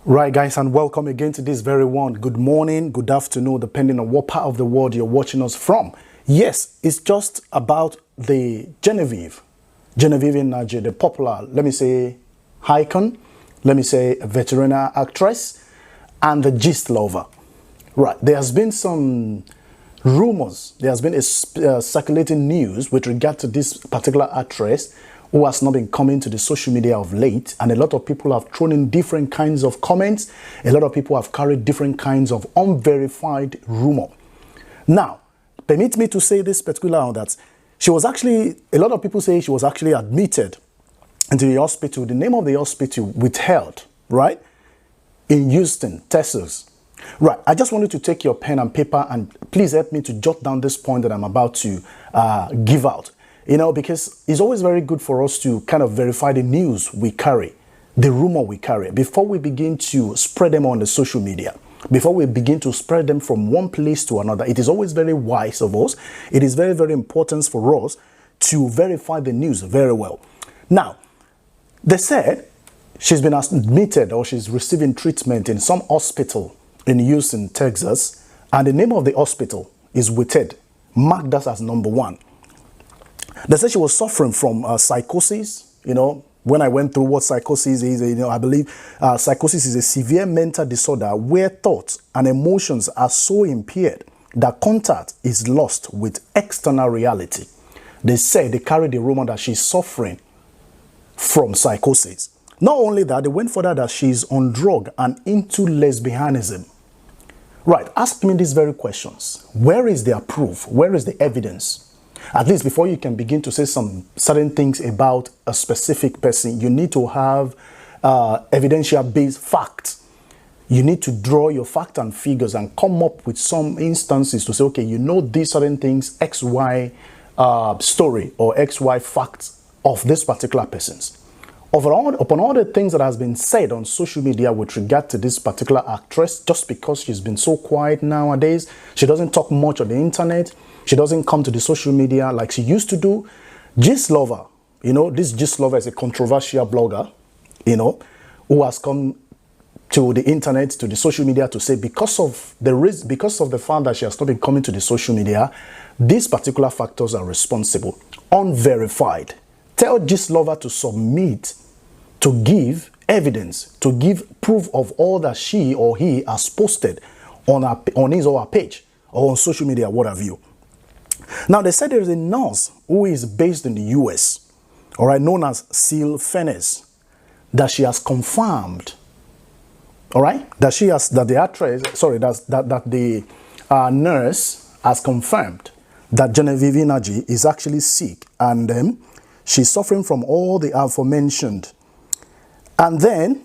Right, guys, and welcome again to this very one. Good morning, good afternoon, depending on what part of the world you're watching us from. Yes, it's just about the Genevieve Nnaji, the popular, let me say, icon, let me say, a veterinary actress, and the gist lover. Right, there has been some rumors, there has been a circulating news with regard to this particular actress who has not been coming to the social media of late, and a lot of people have thrown in different kinds of comments. A lot of people have carried different kinds of unverified rumor. Now, permit me to say this particular that she was actually, a lot of people say she was actually admitted into the hospital. The name of the hospital withheld, right, in Houston, Texas. Right, I just wanted to take your pen and paper and please help me to jot down this point that I'm about to give out. You know, because it's always very good for us to kind of verify the news we carry, the rumor we carry, before we begin to spread them on the social media, before we begin to spread them from one place to another. It is always very wise of us. It is very, very important for us to verify the news very well. Now, they said she's been admitted or she's receiving treatment in some hospital in Houston, Texas, and the name of the hospital is withheld. Mark that as number one. They said she was suffering from psychosis. You know, when I went through what psychosis is, you know, I believe psychosis is a severe mental disorder where thoughts and emotions are so impaired that contact is lost with external reality. They say they carry the rumor that she's suffering from psychosis. Not only that, they went further that she's on drug and into lesbianism. Right, ask me these very questions. Where is the proof? Where is the evidence? At least before you can begin to say some certain things about a specific person, you need to have evidential-based facts. You need to draw your fact and figures and come up with some instances to say, okay, you know these certain things, X, Y story or X, Y facts of this particular person's. Upon all the things that has been said on social media with regard to this particular actress, just because she's been so quiet nowadays, she doesn't talk much on the internet, she doesn't come to the social media like she used to do. Gist Lover, you know, this Gist Lover is a controversial blogger, you know, who has come to the internet, to the social media to say because of the fact that she has not been coming to the social media, these particular factors are responsible, unverified. Tell Gist Lover to submit, to give evidence, to give proof of all that she or he has posted on his or her page or on social media, what have you. Now, they said there is a nurse who is based in the US, all right, known as Seal Fennes, that she has confirmed, all right, that the nurse has confirmed that Genevieve Nnaji is actually sick and she's suffering from all the aforementioned. And then,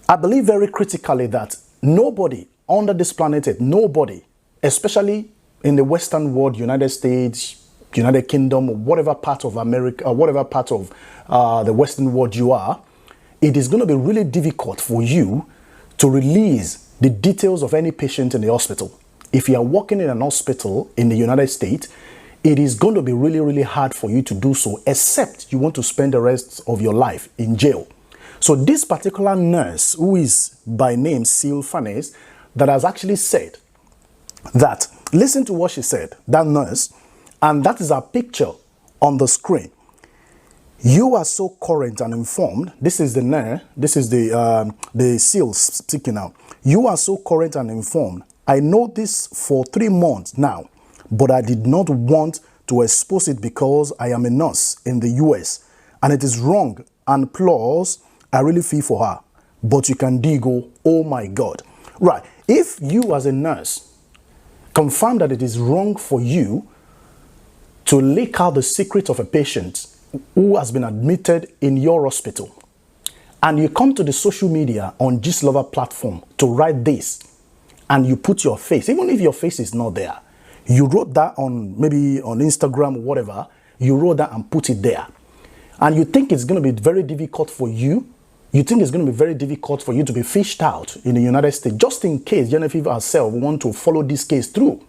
I believe very critically that nobody under this planet, nobody, especially in the Western world, United States, United Kingdom, whatever part of America, whatever part of the Western world you are, it is going to be really difficult for you to release the details of any patient in the hospital. If you are working in an hospital in the United States, it is going to be really, really hard for you to do so, except you want to spend the rest of your life in jail. So this particular nurse, who is by name Seal Fennes, that has actually said that, listen to what she said, that nurse, and that is her picture on the screen. You are so current and informed. This is the nurse, this is the Seal speaking now. You are so current and informed. I know this for 3 months now, but I did not want to expose it because I am a nurse in the US and it is wrong, and plus I really feel for her. But you can go, oh my God. Right, if you as a nurse confirm that it is wrong for you to leak out the secret of a patient who has been admitted in your hospital, and you come to the social media on Gist Lover platform to write this, and you put your face, even if your face is not there, you wrote that on maybe on Instagram or whatever, you wrote that and put it there, and you think it's going to be very difficult for you, to be fished out in the United States, just in case Genevieve herself want to follow this case through,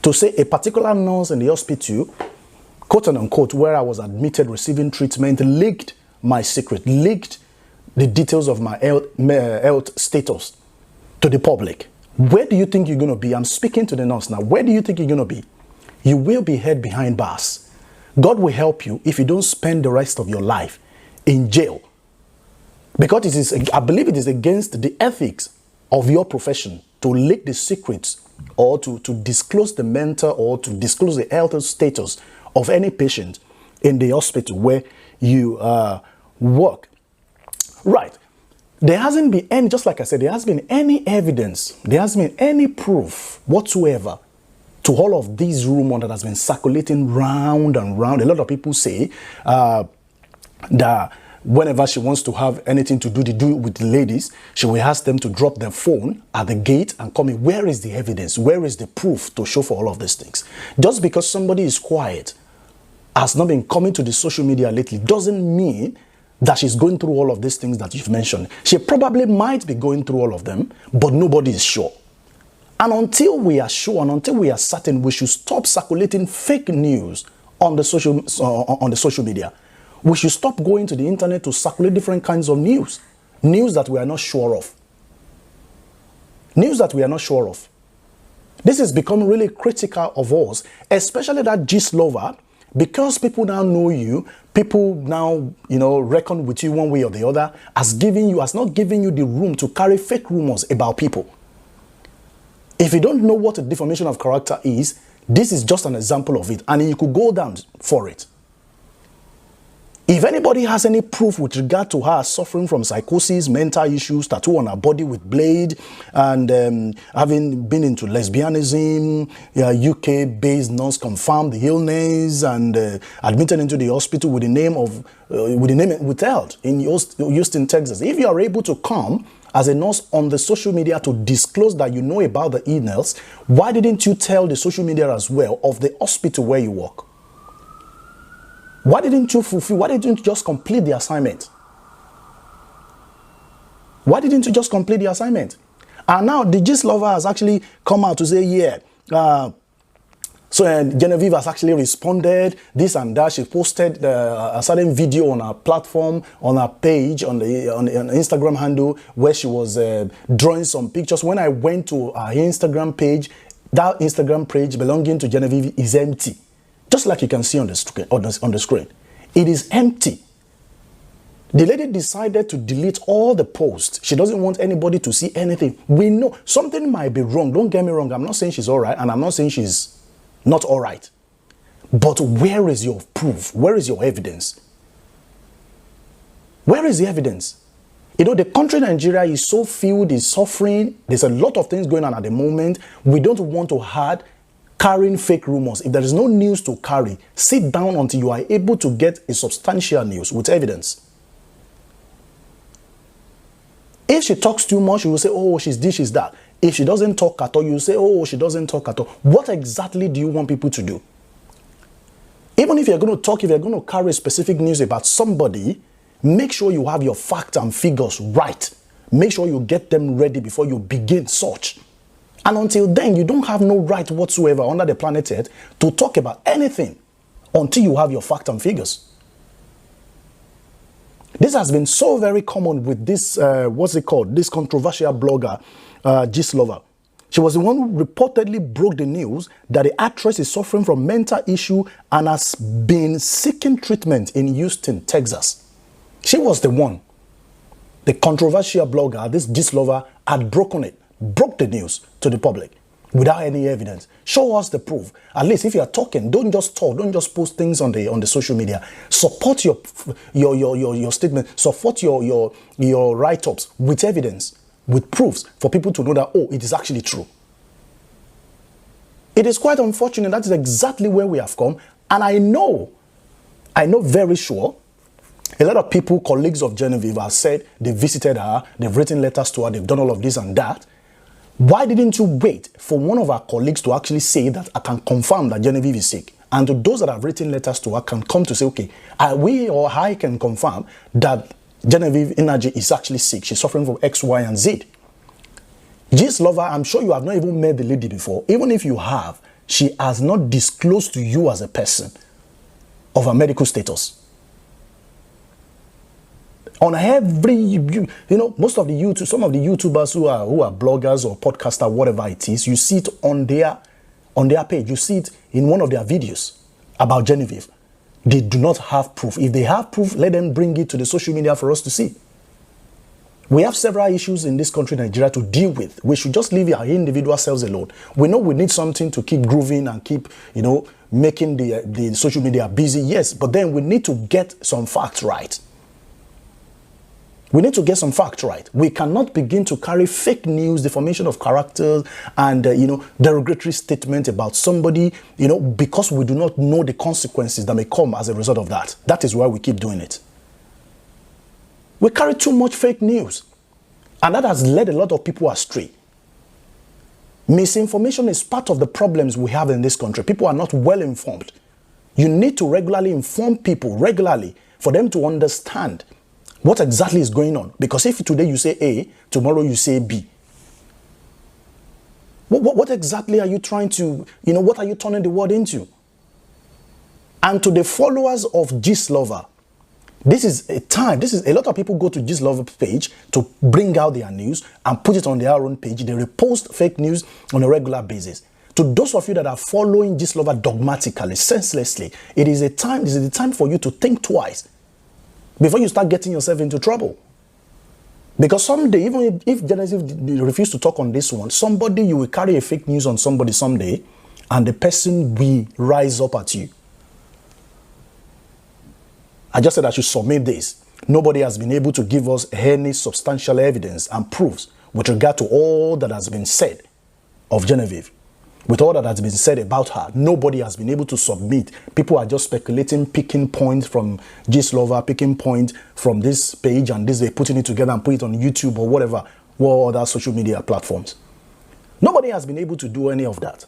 to say a particular nurse in the hospital, quote unquote, where I was admitted receiving treatment, leaked my secret, leaked the details of my health status to the public, where do you think you're going to be? I'm speaking to the nurse now. Where do you think you're going to be? You will be held behind bars. God will help you if you don't spend the rest of your life in jail. Because it is, I believe it is against the ethics of your profession to leak the secrets or to disclose the mental or to disclose the health status of any patient in the hospital where you work. Right. There hasn't been any, just like I said, there hasn't been any evidence, there hasn't been any proof whatsoever to all of these rumors that has been circulating round and round. A lot of people say that whenever she wants to have anything to do with the ladies, she will ask them to drop their phone at the gate and come in. Where is the evidence? Where is the proof to show for all of these things? Just because somebody is quiet, has not been coming to the social media lately, doesn't mean that she's going through all of these things that you've mentioned. She probably might be going through all of them, but nobody is sure. And until we are sure and until we are certain, we should stop circulating fake news on the social media. We should stop going to the internet to circulate different kinds of news. News that we are not sure of. News that we are not sure of. This has become really critical of us, especially that gist lover, because people now know you, people now, reckon with you one way or the other, has not given you the room to carry fake rumors about people. If you don't know what a defamation of character is, this is just an example of it, and you could go down for it. If anybody has any proof with regard to her suffering from psychosis, mental issues, tattoo on her body with blade, and having been into lesbianism, UK-based nurse confirmed the illness and admitted into the hospital with the name withheld in Houston, Texas. If you are able to come as a nurse on the social media to disclose that you know about the illness, why didn't you tell the social media as well of the hospital where you work? Why didn't you fulfill? Why didn't you just complete the assignment? Why didn't you just complete the assignment? And now the gist lover has actually come out to say, yeah. So Genevieve has actually responded, this and that. She posted a certain video on her platform, on her page, on the Instagram handle, where she was drawing some pictures. When I went to her Instagram page, that Instagram page belonging to Genevieve is empty. Just like you can see on the screen. It is empty. The lady decided to delete all the posts. She doesn't want anybody to see anything. We know something might be wrong. Don't get me wrong. I'm not saying she's all right, and I'm not saying she's not all right. But where is your proof? Where is your evidence? Where is the evidence? The country Nigeria is so filled, is suffering. There's a lot of things going on at the moment. We don't want to hide carrying fake rumors. If there is no news to carry, sit down until you are able to get a substantial news with evidence. If she talks too much, you will say, oh, she's this, she's that. If she doesn't talk at all, you will say, oh, she doesn't talk at all. What exactly do you want people to do? Even if you're going to talk, if you're going to carry specific news about somebody, make sure you have your facts and figures right. Make sure you get them ready before you begin such. And until then, you don't have no right whatsoever under the planet Earth to talk about anything until you have your facts and figures. This has been so very common with this, this controversial blogger, gist lover. She was the one who reportedly broke the news that the actress is suffering from mental issue and has been seeking treatment in Houston, Texas. She was the one. The controversial blogger, this gist lover, had broke the news to the public without any evidence. Show us the proof. At least if you are talking, don't just talk, don't just post things on the social media. Support your statement, support your write-ups with evidence, with proofs for people to know that, oh, it is actually true. It is quite unfortunate. That is exactly where we have come. And I know very sure a lot of people, colleagues of Genevieve, have said they visited her, they've written letters to her, they've done all of this and that. Why didn't you wait for one of our colleagues to actually say that I can confirm that Genevieve is sick? And to those that have written letters to her can come to say, okay, we or I can confirm that Genevieve Nnaji is actually sick. She's suffering from X, Y, and Z. Gist lover, I'm sure you have not even met the lady before. Even if you have, she has not disclosed to you as a person of her medical status. On every, you know, most of the YouTube, some of the YouTubers who are bloggers or podcaster, whatever it is, you see it on their page. You see it in one of their videos about Genevieve. They do not have proof. If they have proof, let them bring it to the social media for us to see. We have several issues in this country, Nigeria, to deal with. We should just leave our individual selves alone. We know we need something to keep grooving and keep, you know, making the social media busy. Yes, but then we need to get some facts right. We need to get some facts right. We cannot begin to carry fake news, deformation of characters, and, you know, derogatory statement about somebody, you know, because we do not know the consequences that may come as a result of that. That is why we keep doing it. We carry too much fake news, and that has led a lot of people astray. Misinformation is part of the problems we have in this country. People are not well informed. You need to regularly inform people, for them to understand what exactly is going on. Because if today you say A, tomorrow you say B. What exactly are you trying to, you know, what are you turning the world into? And to the followers of Gist Lover, this is a lot of people go to Gist Lover page to bring out their news and put it on their own page. They repost fake news on a regular basis. To those of you that are following Gist Lover dogmatically, senselessly, this is the time for you to think twice before you start getting yourself into trouble. Because someday, even if Genevieve refuses to talk on this one, you will carry a fake news on somebody someday, and the person will rise up at you. I just said I should submit this. Nobody has been able to give us any substantial evidence and proofs with regard to all that has been said of Genevieve. With all that has been said about her, nobody has been able to submit. People are just speculating, picking points from Gist Lover, picking points from this page and this, they're putting it together and put it on YouTube or whatever, or other social media platforms. Nobody has been able to do any of that.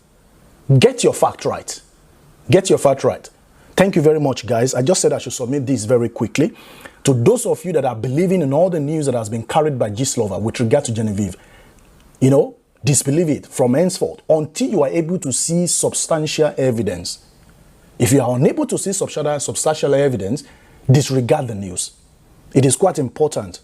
Get your fact right. Get your fact right. Thank you very much, guys. I just said I should submit this very quickly. To those of you that are believing in all the news that has been carried by Gist Lover with regard to Genevieve, you know, disbelieve it from henceforth until you are able to see substantial evidence. If you are unable to see substantial evidence, disregard the news. It is quite important.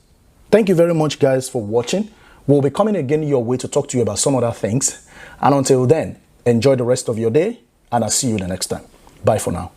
Thank you very much, guys, for watching. We'll be coming again your way to talk to you about some other things. And until then, enjoy the rest of your day, and I'll see you the next time. Bye for now.